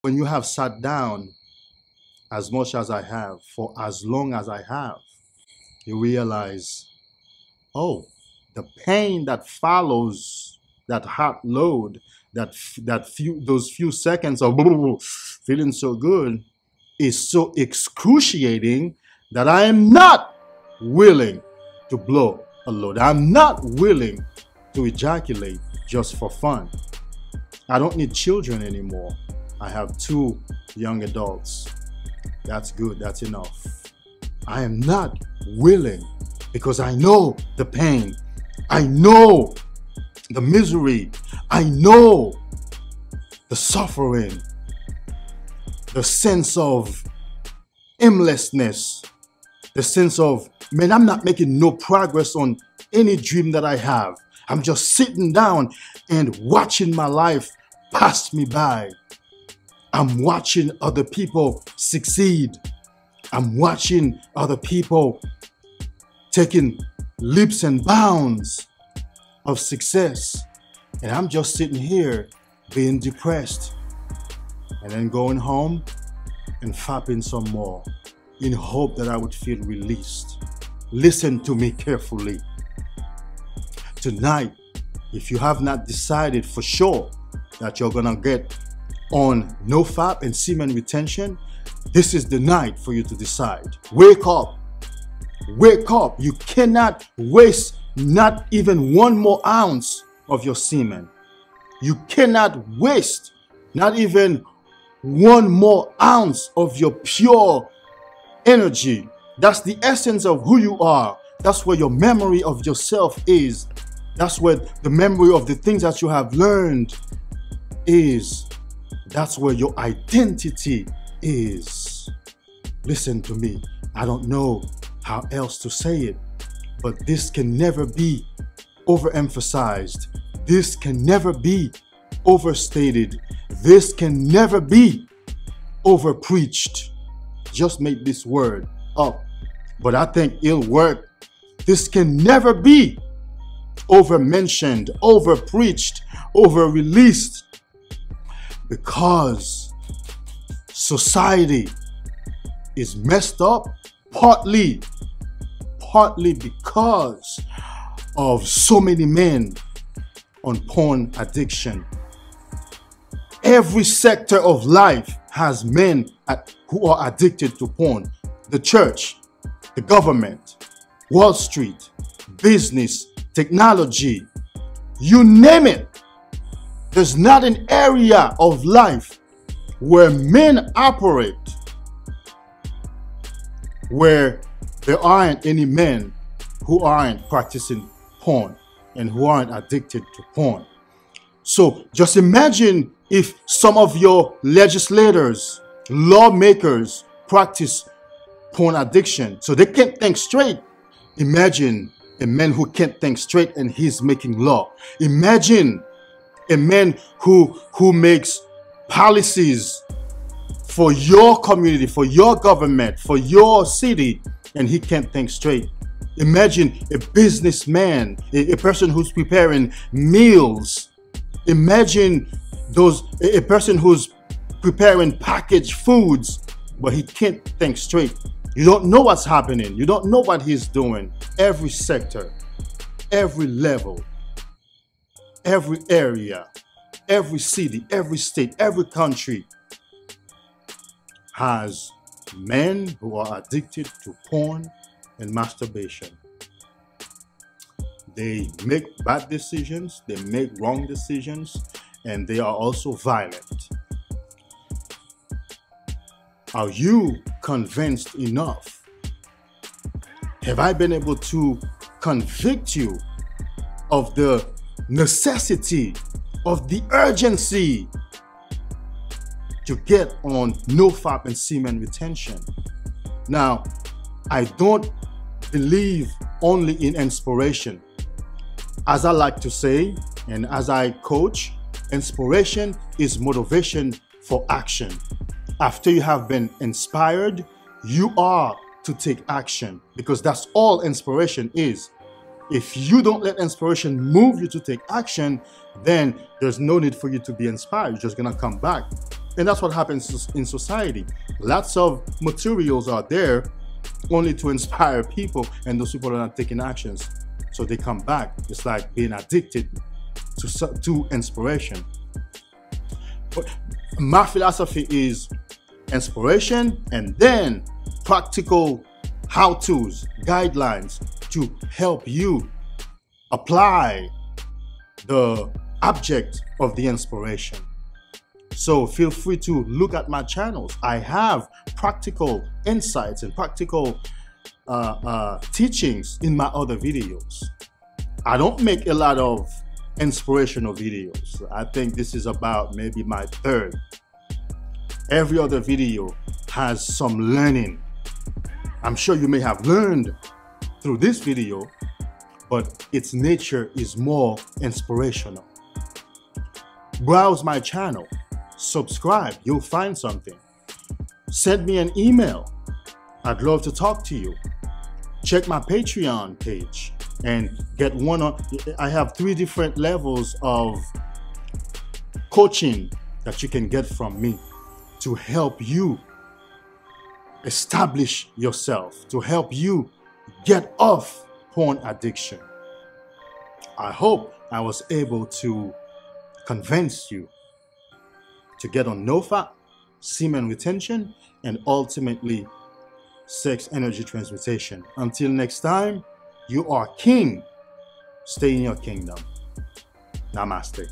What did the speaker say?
When you have sat down as much as I have, for as long as I have, you realize, oh, the pain that follows that heart load, those few seconds of feeling so good is so excruciating that I am not willing to blow a load. I'm not willing to ejaculate just for fun. I don't need children anymore. I have 2 young adults. That's good, that's enough. I am not willing because I know the pain. I know the misery. I know the suffering, the sense of aimlessness, the sense of, man, I'm not making no progress on any dream that I have. I'm just sitting down and watching my life pass me by. I'm watching other people succeed. I'm watching other people taking leaps and bounds of success. And I'm just sitting here being depressed and then going home and fapping some more in hope that I would feel released. Listen to me carefully. Tonight, if you have not decided for sure that you're gonna get on no fap and semen retention, this is the night for you to decide. Wake up. Wake up. You cannot waste not even 1 more ounce of your semen. You cannot waste not even 1 more ounce of your pure energy. That's the essence of who you are. That's where your memory of yourself is. That's where the memory of the things that you have learned is. That's where your identity is. Listen to me. I don't know how else to say it, but this can never be overemphasized. This can never be overstated. This can never be overpreached. Just make this word up, but I think it'll work. This can never be over-mentioned, over-preached, over-released, because society is messed up partly because of so many men on porn addiction. Every sector of life has men who are addicted to porn. The church, the government, Wall Street, business, technology, you name it. There's not an area of life where men operate where there aren't any men who aren't practicing porn and who aren't addicted to porn. So just imagine if some of your legislators, lawmakers practice porn addiction so they can't think straight. Imagine a man who can't think straight and he's making law. Imagine a man who makes policies for your community, for your government, for your city, and he can't think straight. Imagine a businessman, a person who's preparing meals. Imagine a person who's preparing packaged foods, but he can't think straight. You don't know what's happening. You don't know what he's doing. Every sector, every level, every area, every city, every state, every country has men who are addicted to porn and masturbation. They make bad decisions, they make wrong decisions, and they are also violent. Are you convinced enough? Have I been able to convict you of the necessity, of the urgency to get on NoFap and semen retention? Now, I don't believe only in inspiration. As I like to say, and as I coach, inspiration is motivation for action. After you have been inspired, you are to take action, because that's all inspiration is. If you don't let inspiration move you to take action, then there's no need for you to be inspired. You're just gonna come back And that's what happens in society. Lots of materials are there only to inspire people, and those people are not taking actions. So they come back. It's like being addicted to inspiration. But my philosophy is inspiration and then practical how-tos, guidelines to help you apply the object of the inspiration. So feel free to look at my channels. I have practical insights and practical teachings in my other videos. I don't make a lot of inspirational videos. I think this is about maybe my third. Every other video has some learning. I'm sure you may have learned through this video, but its nature is more inspirational. Browse my channel, subscribe, you'll find something. Send me an email. I'd love to talk to you. Check my Patreon page and get one on. I have 3 different levels of coaching that you can get from me to help you establish yourself, to help you get off porn addiction. I hope I was able to convince you to get on no fat, semen retention, and ultimately sex energy transmutation. Until next time, you are king. Stay in your kingdom. Namaste.